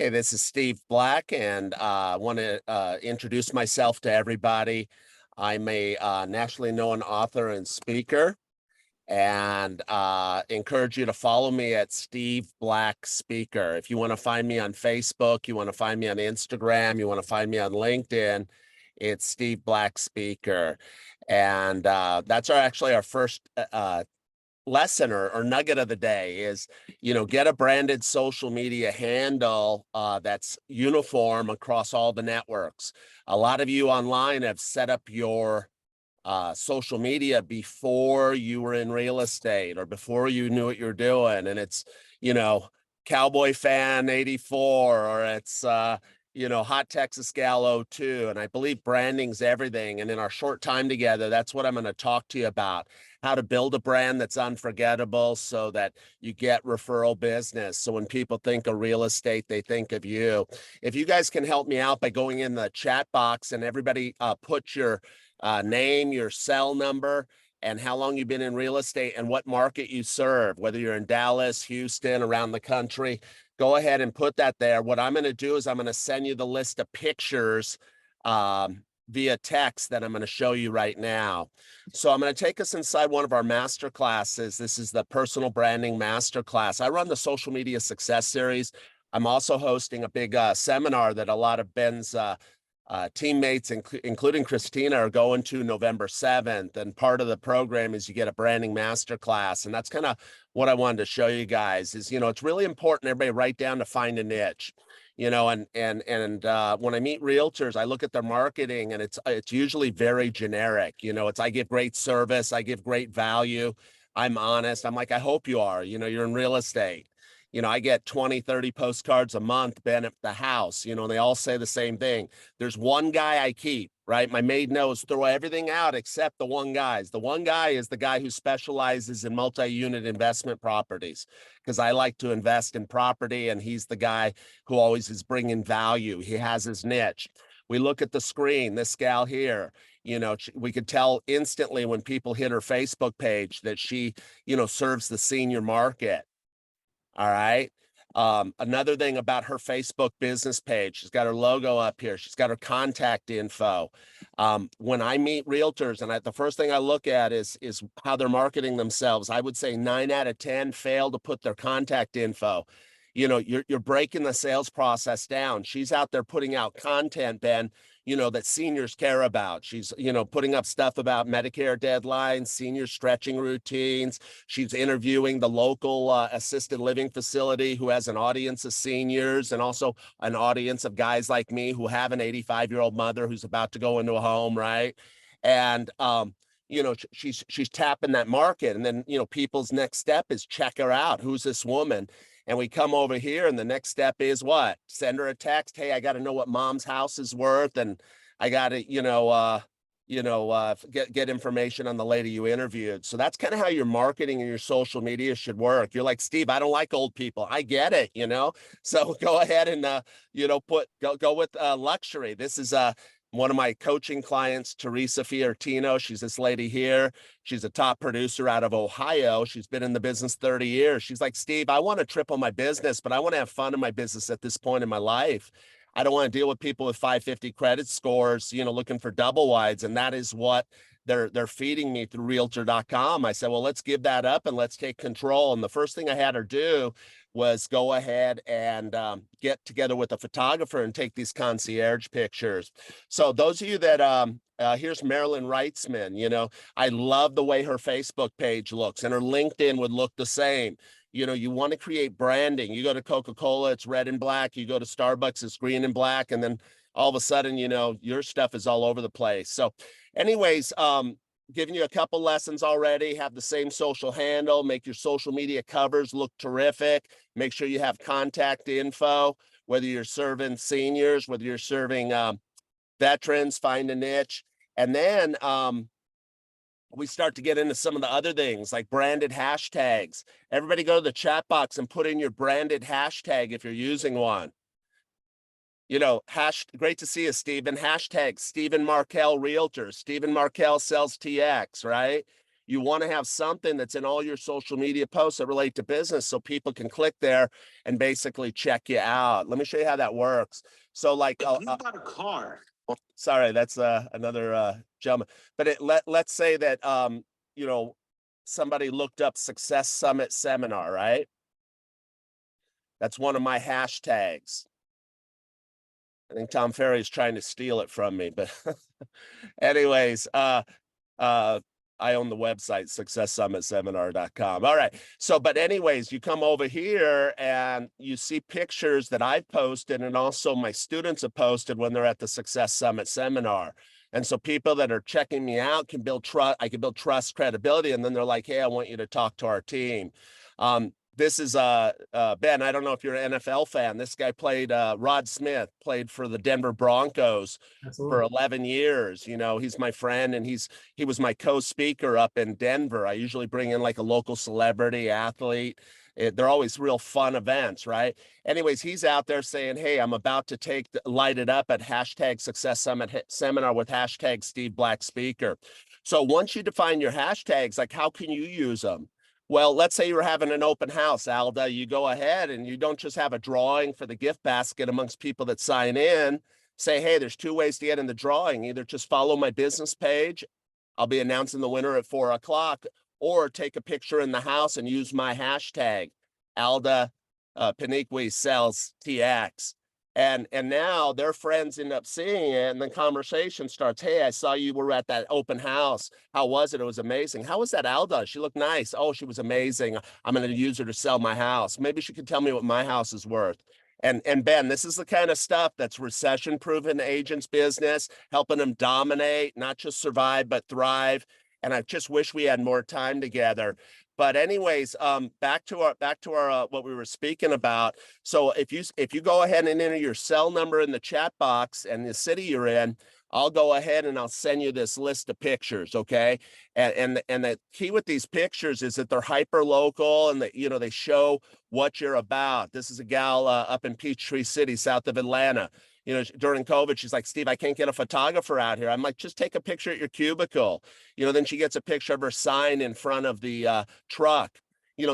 Hey, this is Steve Black, and I want to introduce myself to everybody. I'm a nationally known author and speaker, and encourage you to follow me at Steve Black Speaker. If you want to find me on Facebook, you want to find me on Instagram, you want to find me on LinkedIn, it's Steve Black Speaker. And that's actually our first lesson or nugget of the day is, get a branded social media handle that's uniform across all the networks. A lot of you online have set up your social media before you were in real estate or before you knew what you're doing. And it's, you know, Cowboy Fan 84, or it's, Hot Texas Gal 02. And I believe branding's everything. And in our short time together, that's what I'm going to talk to you about: how to build a brand that's unforgettable so that you get referral business. So when people think of real estate, they think of you. If you guys can help me out by going in the chat box and everybody put your name, your cell number, and how long you've been in real estate and what market you serve, whether you're in Dallas, Houston, around the country, go ahead and put that there. What I'm going to do is I'm going to send you the list of pictures via text that I'm going to show you right now. So I'm going to take us inside one of our master classes. This is the personal branding master class. I run the social media success series. I'm also hosting a big seminar that a lot of Ben's teammates, including Christina, are going to November 7th. And part of the program is you get a branding masterclass. And that's kind of what I wanted to show you guys is, it's really important everybody write down to find a niche, and when I meet realtors, I look at their marketing and it's usually very generic. It's, I give great service, I give great value, I'm honest. I'm like, I hope you are, you're in real estate. I get 20, 30 postcards a month, Ben, at the house, and they all say the same thing. There's one guy I keep, right? My maid knows, throw everything out except the one guy. The one guy is the guy who specializes in multi-unit investment properties, because I like to invest in property, and he's the guy who always is bringing value. He has his niche. We look at the screen, this gal here, we could tell instantly when people hit her Facebook page that she, serves the senior market. All right. Another thing about her Facebook business page, she's got her logo up here. She's got her contact info. When I meet realtors, and the first thing I look at is how they're marketing themselves. I would say 9 out of 10 fail to put their contact info. You're breaking the sales process down. She's out there putting out content, Ben, that seniors care about. She's, putting up stuff about Medicare deadlines, senior stretching routines. She's interviewing the local assisted living facility who has an audience of seniors and also an audience of guys like me who have an 85-year-old mother who's about to go into a home, right? And, she's tapping that market. And then, people's next step is check her out. Who's this woman? And we come over here, and the next step is what? Send her a text. Hey, I got to know what mom's house is worth, and I got to, get information on the lady you interviewed. So that's kind of how your marketing and your social media should work. You're like, Steve, I don't like old people. I get it, So go ahead and go with luxury. This is one of my coaching clients, Teresa Fiortino. She's this lady here. She's a top producer out of Ohio. She's been in the business 30 years. She's like, Steve, I want to triple my business, but I want to have fun in my business at this point in my life. I don't want to deal with people with 550 credit scores, looking for double wides. And that is what they're feeding me through Realtor.com. I said, well, let's give that up and let's take control. And the first thing I had her do was go ahead and get together with a photographer and take these concierge pictures. So those of you that, here's Marilyn Wrightsman, I love the way her Facebook page looks, and her LinkedIn would look the same. You want to create branding. You go to Coca-Cola, it's red and black. You go to Starbucks, it's green and black. And then all of a sudden, your stuff is all over the place. So anyways, giving you a couple lessons already. Have the same social handle, make your social media covers look terrific. Make sure you have contact info, whether you're serving seniors, whether you're serving veterans, find a niche. And then we start to get into some of the other things like branded hashtags. Everybody go to the chat box and put in your branded hashtag if you're using one. Great to see you, Stephen. Hashtag Stephen Markel Realtor. Stephen Markel sells TX, right? You want to have something that's in all your social media posts that relate to business so people can click there and basically check you out. Let me show you how that works. So like, you bought a car. Sorry, that's another gentleman. But let's say that you know, somebody looked up Success Summit Seminar, right? That's one of my hashtags. I think Tom Ferry is trying to steal it from me, but anyways, uh, I own the website, successsummitSeminar.com. All right. So, but anyways, you come over here and you see pictures that I've posted and also my students have posted when they're at the Success Summit Seminar. And so people that are checking me out can build trust. I can build trust, credibility, and then they're like, "Hey, I want you to talk to our team." This is Ben. I don't know if you're an NFL fan. This guy played Rod Smith, played for the Denver Broncos. Absolutely. For 11 years. You know, he's my friend, and he was my co-speaker up in Denver. I usually bring in like a local celebrity athlete. They're always real fun events, right? Anyways, he's out there saying, "Hey, I'm about to light it up at hashtag Success Summit Seminar with hashtag Steve Black Speaker." So once you define your hashtags, like how can you use them? Well, let's say you're having an open house, Alda. You go ahead and you don't just have a drawing for the gift basket amongst people that sign in. Say, hey, there's two ways to get in the drawing. Either just follow my business page. I'll be announcing the winner at 4 o'clock, or take a picture in the house and use my hashtag, Alda Paniqui sells TX. And now their friends end up seeing it, and the conversation starts. Hey, I saw you were at that open house. How was it? It was amazing. How was that Alda? She looked nice. Oh, she was amazing. I'm going to use her to sell my house. Maybe she could tell me what my house is worth. And Ben, this is the kind of stuff that's recession-proof in the agent's business, helping them dominate, not just survive, but thrive. And I just wish we had more time together. But anyways, back to our what we were speaking about. So if you go ahead and enter your cell number in the chat box and the city you're in, I'll go ahead and I'll send you this list of pictures, okay? And the key with these pictures is that they're hyper local and that they show what you're about. This is a gal up in Peachtree City, south of Atlanta. During COVID, she's like, "Steve, I can't get a photographer out here." I'm like, "Just take a picture at your cubicle." Then she gets a picture of her sign in front of the truck.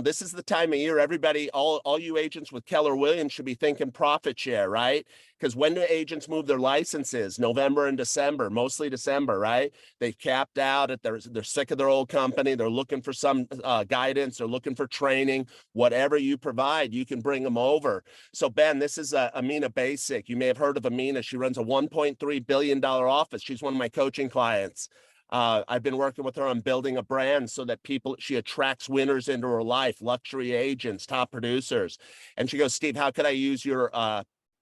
This is the time of year everybody, all you agents with Keller Williams should be thinking profit share, right? Because when do agents move their licenses? November and December, mostly December, right? They've capped out. They're sick of their old company. They're looking for some guidance. They're looking for training. Whatever you provide, you can bring them over. So Ben, this is Amina Basic. You may have heard of Amina. She runs a $1.3 billion office. She's one of my coaching clients. I've been working with her on building a brand so that she attracts winners into her life, luxury agents, top producers. And she goes, "Steve, how could I use your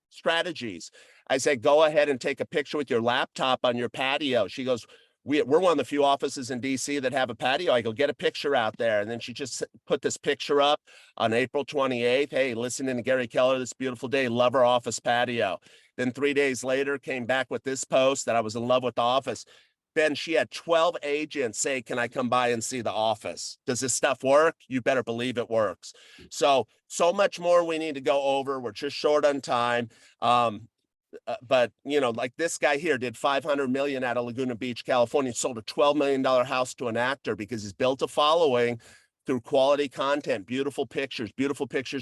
strategies?" I said, "Go ahead and take a picture with your laptop on your patio." She goes, we're one of the few offices in DC that have a patio. I go, "Get a picture out there." And then she just put this picture up on April 28th. "Hey, listening to Gary Keller this beautiful day. Love our office patio." Then 3 days later, came back with this post that I was in love with the office. Ben, she had 12 agents say, "Can I come by and see the office?" Does this stuff work? You better believe it works. So much more we need to go over. We're just short on time. But like this guy here did 500 million out of Laguna Beach, California, sold a $12 million house to an actor because he's built a following through quality content, beautiful pictures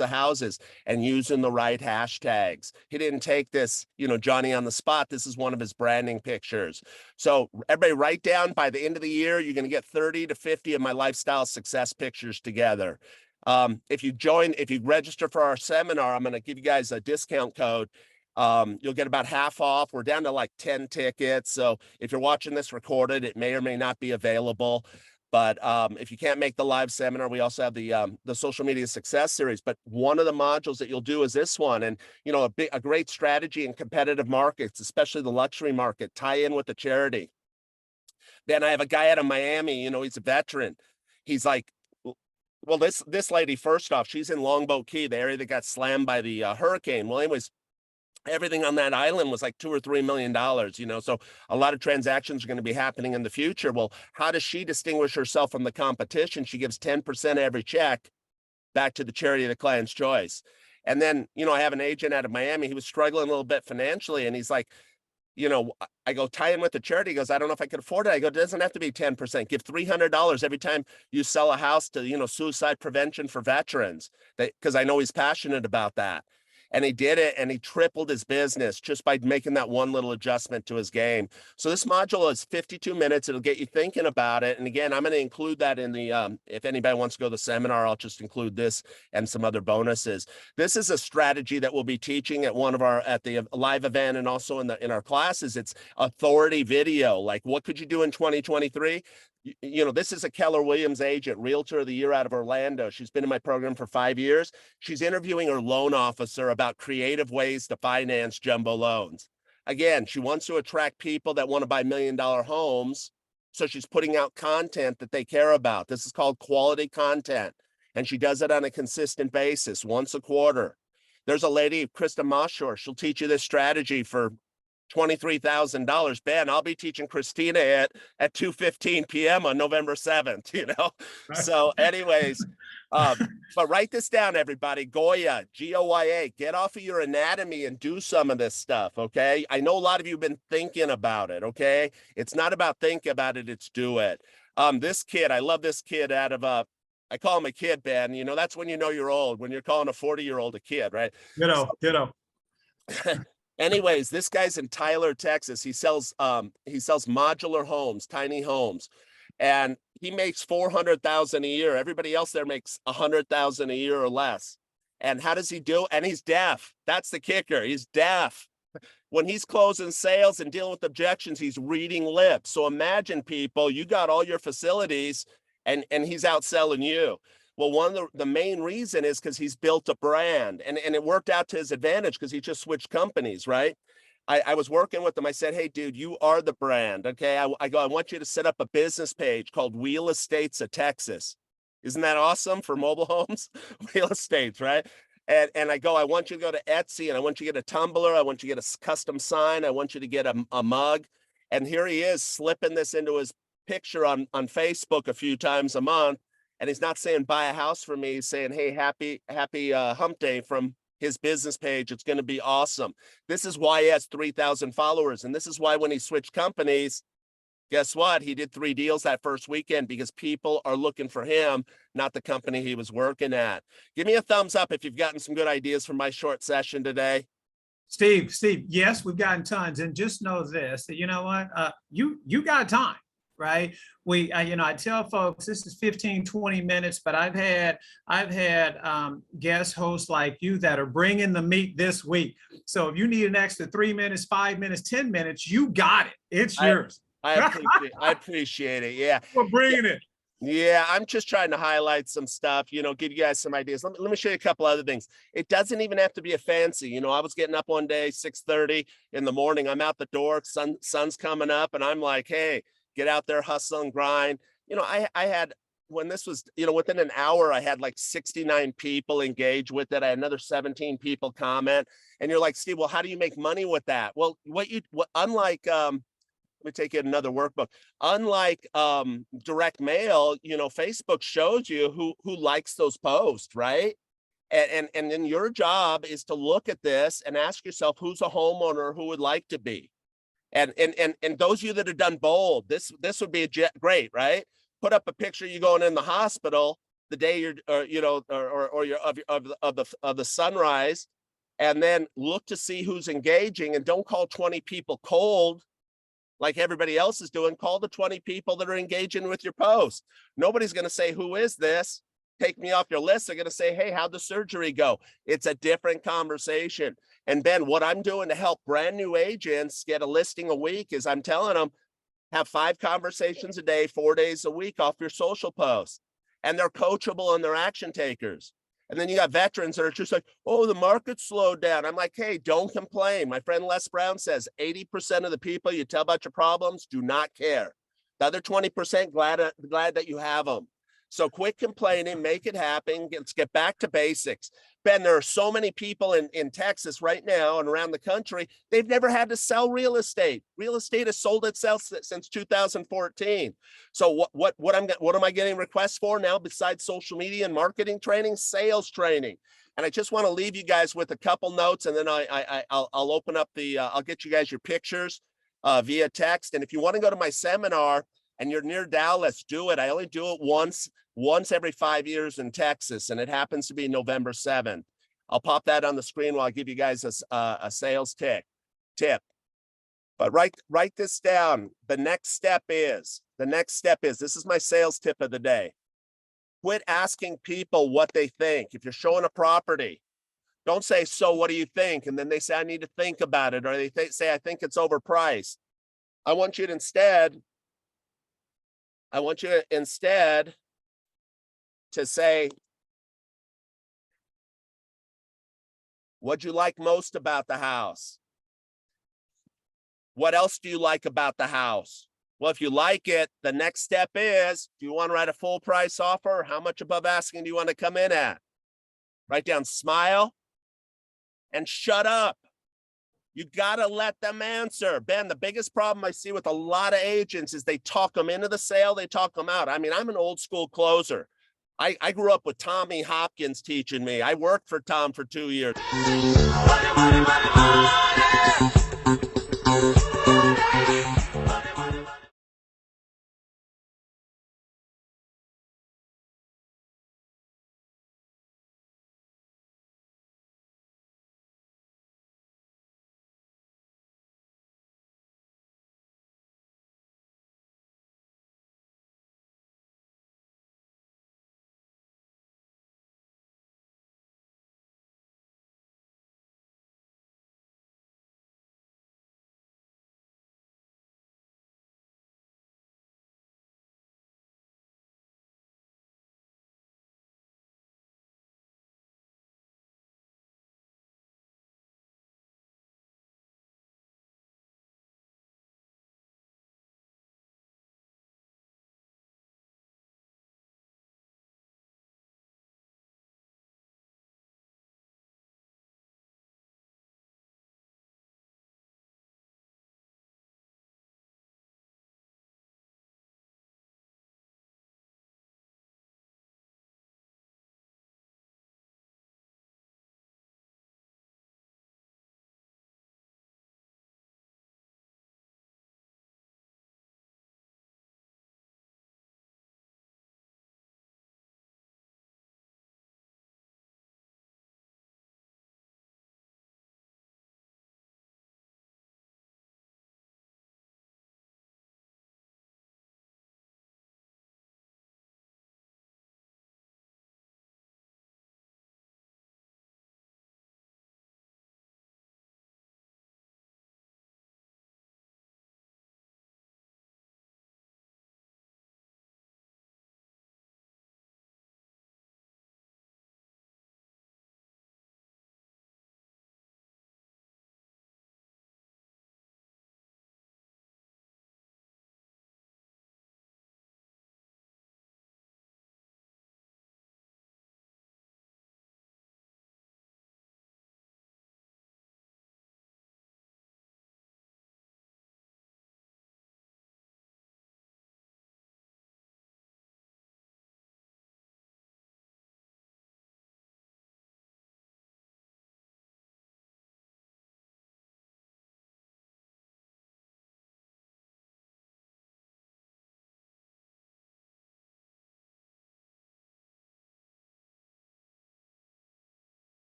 of houses, and using the right hashtags. He didn't take this, Johnny on the spot. This is one of his branding pictures. So everybody write down, by the end of the year, you're going to get 30 to 50 of my lifestyle success pictures together. If you register for our seminar, I'm going to give you guys a discount code. You'll get about half off. We're down to like 10 tickets. So if you're watching this recorded, it may or may not be available. But if you can't make the live seminar, we also have the social media success series. But one of the modules that you'll do is this one. And, a great strategy in competitive markets, especially the luxury market, tie in with the charity. Then I have a guy out of Miami, he's a veteran. He's like, well, this lady, first off, she's in Longboat Key, the area that got slammed by the hurricane. Well, anyways, everything on that island was like $2 or $3 million, so a lot of transactions are going to be happening in the future. Well, how does she distinguish herself from the competition? She gives 10% of every check back to the charity of the client's choice. And then, I have an agent out of Miami. He was struggling a little bit financially, and he's like, I go tie in with the charity. He goes, I don't know if I could afford it. I go, it doesn't have to be 10%. Give $300 every time you sell a house to, suicide prevention for veterans. Because I know he's passionate about that. And he did it, and he tripled his business just by making that one little adjustment to his game. So this module is 52 minutes. It'll get you thinking about it. And again, I'm going to include that in the, if anybody wants to go to the seminar, I'll just include this and some other bonuses. This is a strategy that we'll be teaching at the live event, and also in our classes. It's authority video. Like, what could you do in 2023? This is a Keller Williams agent, Realtor of the Year out of Orlando. She's been in my program for 5 years. She's interviewing her loan officer about creative ways to finance jumbo loans. Again, she wants to attract people that want to buy $1 million homes. So she's putting out content that they care about. This is called quality content. And she does it on a consistent basis, once a quarter. There's a lady, Krista Moshor. She'll teach you this strategy for $23,000. Ben, I'll be teaching Christina at 2:15 p.m. on November 7th, So anyways, but write this down, everybody. Goya, G-O-Y-A. Get off of your anatomy and do some of this stuff, okay? I know a lot of you have been thinking about it, okay? It's not about think about it, it's do it. This kid, I love this kid out of I call him a kid, Ben. That's when you know you're old, when you're calling a 40-year-old a kid, right? Ditto. Anyways, this guy's in Tyler, Texas. He sells modular homes, tiny homes, and he makes $400,000 a year. Everybody else there makes $100,000 a year or less. And how does he do? And he's deaf. That's the kicker. He's deaf. When he's closing sales and dealing with objections, he's reading lips. So imagine, people, you got all your facilities, and he's outselling you. Well, one of the main reason is because he's built a brand, and it worked out to his advantage because he just switched companies, right? I was working with him. I said, hey, dude, you are the brand, okay? I go, I want you to set up a business page called Wheel Estates of Texas. Isn't that awesome for mobile homes? Wheel Estates, right? And I go, I want you to go to Etsy, and I want you to get a tumbler. I want you to get a custom sign. I want you to get a mug. And here he is slipping this into his picture on Facebook a few times a month. And he's not saying buy a house for me. He's saying, hey, happy hump day from his business page. It's going to be awesome. This is why he has 3,000 followers. And this is why when he switched companies, guess what? He did 3 deals that first weekend because people are looking for him, not the company he was working at. Give me a thumbs up if you've gotten some good ideas from my short session today. Steve, yes, we've gotten tons. And just know this, that you know what, you got time. Right. I tell folks this is 15, 20 minutes, but I've had guest hosts like you that are bringing the meat this week. So if you need an extra 3 minutes, 5 minutes, 10 minutes, you got it. It's yours. I appreciate it. Yeah. We're bringing it. Yeah, I'm just trying to highlight some stuff, give you guys some ideas. Let me show you a couple other things. It doesn't even have to be a fancy, I was getting up one day, 6:30 in the morning. I'm out the door, sun's coming up, and I'm like, hey, get out there, hustle and grind. I had, when this was, within an hour, I had like 69 people engage with it. I had another 17 people comment. And you're like, Steve, well, how do you make money with that? Well, unlike, let me take you another workbook. Unlike direct mail, Facebook shows you who likes those posts, right? And then your job is to look at this and ask yourself, who's a homeowner who would like to be? And those of you that have done bold, this would be great, right? Put up a picture you going in the hospital the day you're, you're of the sunrise, and then look to see who's engaging, and don't call 20 people cold like everybody else is doing. Call the 20 people that are engaging with your post. Nobody's going to say, who is this? Take me off your list. They're going to say, hey, how'd the surgery go? It's a different conversation. And Ben, what I'm doing to help brand new agents get a listing a week is I'm telling them, have 5 conversations a day, 4 days a week off your social posts. And they're coachable and they're action takers. And then you got veterans that are just like, oh, the market slowed down. I'm like, hey, don't complain. My friend Les Brown says 80% of the people you tell about your problems do not care. The other 20% glad that you have them. So quit complaining, make it happen. Let's get back to basics. Ben, there are so many people in Texas right now and around the country, they've never had to sell real estate. Real estate has sold itself since 2014. So what am I getting requests for now besides social media and marketing training? Sales training. And I just want to leave you guys with a couple notes, and then I'll open up I'll get you guys your pictures via text. And if you want to go to my seminar and you're near Dallas, do it. I only do it once every 5 years in Texas, and it happens to be November 7th. I'll pop that on the screen while I give you guys a sales tip. But write this down. The next step is, this is my sales tip of the day. Quit asking people what they think. If you're showing a property, don't say, so what do you think? And then they say, I need to think about it. Or they say, I think it's overpriced. I want you to instead to say, what'd you like most about the house? What else do you like about the house? Well, if you like it, the next step is, do you want to write a full price offer? How much above asking do you want to come in at? Write down smile and shut up. You got to let them answer. Ben, the biggest problem I see with a lot of agents is they talk them into the sale, they talk them out. I mean, I'm an old school closer. I grew up with Tommy Hopkins teaching me. I worked for Tom for 2 years. Money, money, money,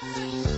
Bye.